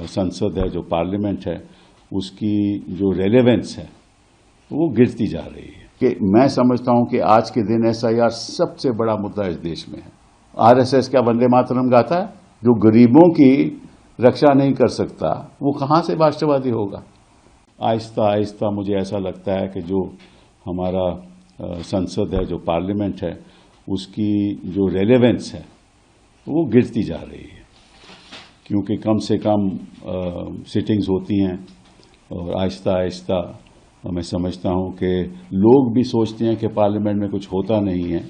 संसद है, जो पार्लियामेंट है, उसकी जो रेलेवेंस है वो गिरती जा रही है। कि मैं समझता हूं कि आज के दिन एसआईआर सबसे बड़ा मुद्दा इस देश में है। आरएसएस क्या वंदे मातरम गाता है? जो गरीबों की रक्षा नहीं कर सकता वो कहां से राष्ट्रवादी होगा? आहिस्ता आहिस्ता मुझे ऐसा लगता है कि जो हमारा संसद है, जो पार्लियामेंट है, उसकी जो रेलेवेंस है वो गिरती जा रही है, क्योंकि कम से कम सिटिंग्स होती हैं और आहिस्ता आहिस्ता मैं समझता हूं कि लोग भी सोचते हैं कि पार्लियामेंट में कुछ होता नहीं है।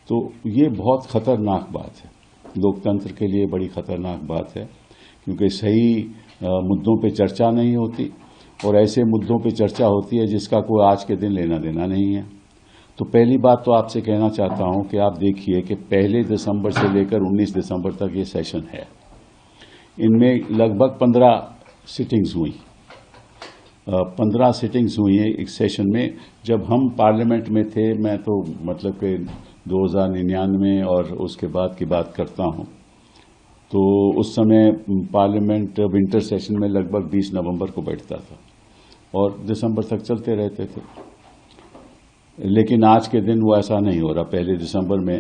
तो ये बहुत खतरनाक बात है, लोकतंत्र के लिए बड़ी खतरनाक बात है, क्योंकि सही मुद्दों पे चर्चा नहीं होती और ऐसे मुद्दों पे चर्चा होती है जिसका कोई आज के दिन लेना देना नहीं है। तो पहली बात तो आपसे कहना चाहता हूं कि आप देखिए कि 1 दिसंबर से लेकर 19 दिसंबर तक ये सेशन है। इनमें लगभग 15 सिटिंग्स हुई। 15 सिटिंग्स हुई हैं एक सेशन में। जब हम पार्लियामेंट में थे, मैं तो मतलब कि 2099 और उसके बाद की बात करता हूं, तो उस समय पार्लियामेंट विंटर सेशन में लगभग 20 नवंबर को बैठता था और दिसंबर तक चलते रहते थे। लेकिन आज के दिन वो ऐसा नहीं हो रहा। 1 दिसंबर में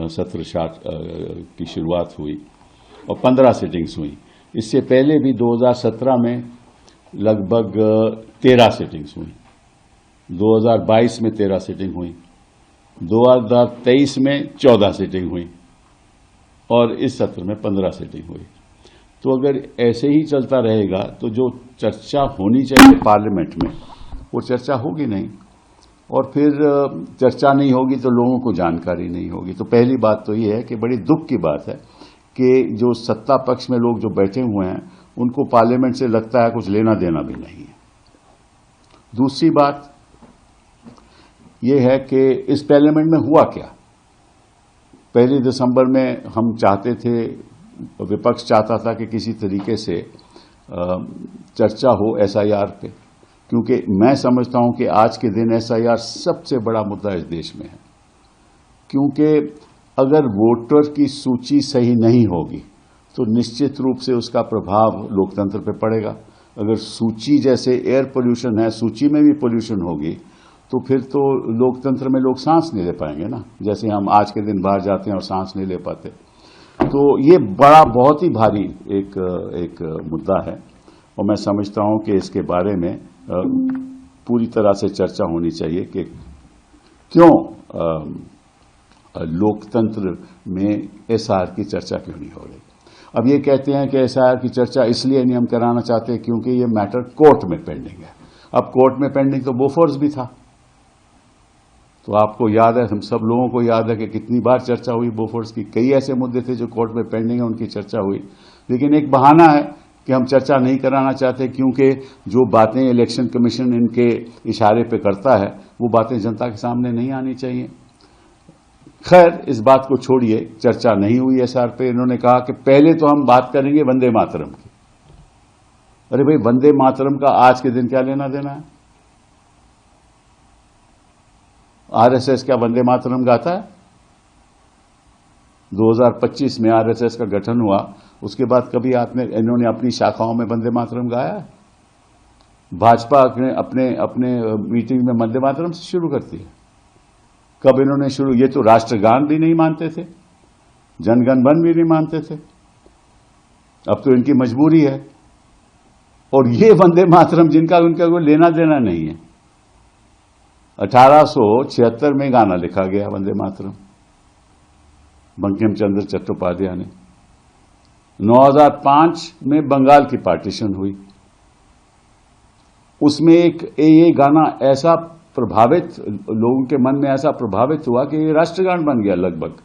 सत्र की शुरुआत हुई और 15 सिटिंग्स हुई। इससे पहले भी 2017 में लगभग 13 सिटिंग्स हुई, 2022 में 13 सिटिंग हुई, 2023 में 14 सिटिंग हुई और इस सत्र में 15 सिटिंग हुई। तो अगर ऐसे ही चलता रहेगा तो जो चर्चा होनी चाहिए पार्लियामेंट में वो चर्चा होगी नहीं, और फिर चर्चा नहीं होगी तो लोगों को जानकारी नहीं होगी। तो पहली बात तो ये है कि बड़ी दुख की बात है कि जो सत्ता पक्ष में लोग जो बैठे हुए हैं उनको पार्लियामेंट से लगता है कुछ लेना देना भी नहीं है। दूसरी बात यह है कि इस पार्लियामेंट में हुआ क्या। 1 दिसंबर में हम चाहते थे, विपक्ष चाहता था कि किसी तरीके से चर्चा हो एसआईआर पे, क्योंकि मैं समझता हूं कि आज के दिन एसआईआर सबसे बड़ा मुद्दा इस देश में है। क्योंकि अगर वोटर की सूची सही नहीं होगी तो निश्चित रूप से उसका प्रभाव लोकतंत्र पे पड़ेगा। अगर सूची जैसे एयर पोल्यूशन है, सूची में भी पोल्यूशन होगी तो फिर तो लोकतंत्र में लोग सांस नहीं ले पाएंगे ना, जैसे हम आज के दिन बाहर जाते हैं और सांस नहीं ले पाते। तो ये बहुत ही भारी एक मुद्दा है और मैं समझता हूं कि इसके बारे में पूरी तरह से चर्चा होनी चाहिए कि क्यों लोकतंत्र में एसआईआर की चर्चा क्यों नहीं हो रही। अब ये कहते हैं कि एसआईआर की चर्चा इसलिए नहीं हम कराना चाहते क्योंकि ये मैटर कोर्ट में पेंडिंग है। अब कोर्ट में पेंडिंग तो बोफोर्स भी था, तो आपको याद है, हम सब लोगों को याद है कि कितनी बार चर्चा हुई बोफोर्स की। कई ऐसे मुद्दे थे जो कोर्ट में पेंडिंग है, उनकी चर्चा हुई। लेकिन एक बहाना है कि हम चर्चा नहीं कराना चाहते क्योंकि जो बातें इलेक्शन कमीशन इनके इशारे पे करता है वो बातें जनता के सामने नहीं आनी चाहिए। खैर, इस बात को छोड़िए, चर्चा नहीं हुई एसआईआर पे। इन्होंने कहा कि पहले तो हम बात करेंगे वंदे मातरम की। अरे भाई, वंदे मातरम का आज के दिन क्या लेना देना है? आरएसएस क्या वंदे मातरम गाता है? 2025 में आरएसएस का गठन हुआ, उसके बाद कभी इन्होंने अपनी शाखाओं में वंदे मातरम गाया है? भाजपा अपने मीटिंग में वंदे मातरम से शुरू करती है। कब इन्होंने शुरू? ये तो राष्ट्रगान भी नहीं मानते थे, जनगण मन भी नहीं मानते थे, अब तो इनकी मजबूरी है। और ये वंदे मातरम जिनका उनका कोई लेना देना नहीं है। 1876 में गाना लिखा गया वंदे मातरम, बंकिम चंद्र चट्टोपाध्याय ने। 2005 में बंगाल की पार्टीशन हुई, उसमें ये गाना ऐसा प्रभावित, लोगों के मन में ऐसा प्रभावित हुआ कि ये राष्ट्रगान बन गया लगभग।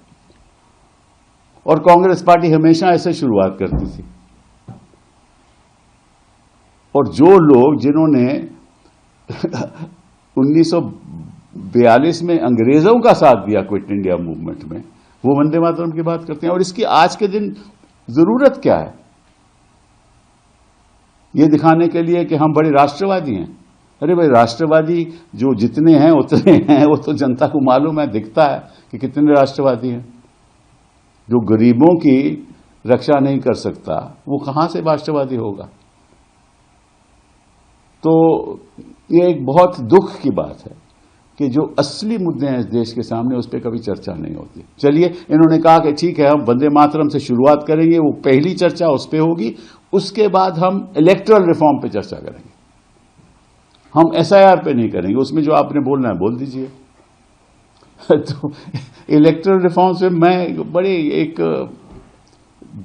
और कांग्रेस पार्टी हमेशा ऐसे शुरुआत करती थी। और जो लोग जिन्होंने 1942 में अंग्रेजों का साथ दिया क्विट इंडिया मूवमेंट में, वो वंदे मातरम की बात करते हैं। और इसकी आज के दिन जरूरत क्या है? ये दिखाने के लिए कि हम बड़े राष्ट्रवादी हैं। अरे भाई, राष्ट्रवादी जो जितने हैं उतने हैं, वो तो जनता को मालूम है, दिखता है कि कितने राष्ट्रवादी हैं। जो गरीबों की रक्षा नहीं कर सकता, वो कहां से राष्ट्रवादी होगा? तो ये एक बहुत दुख की बात है कि जो असली मुद्दे हैं इस देश के सामने, उस पर कभी चर्चा नहीं होती। चलिए, इन्होंने कहा कि ठीक है, हम वंदे मातरम से शुरुआत करेंगे, वो पहली चर्चा उस पर होगी, उसके बाद हम इलेक्टोरल रिफॉर्म पे चर्चा करेंगे, हम एसआईआर पे नहीं करेंगे। उसमें जो आपने बोलना है बोल दीजिए। तो इलेक्टोरल रिफॉर्म से मैं बड़े एक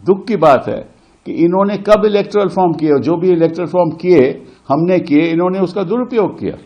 दुख की बात है कि इन्होंने कब इलेक्टोरल फॉर्म किए, जो भी इलेक्टोरल फॉर्म किए हमने किए, इन्होंने उसका दुरुपयोग किया।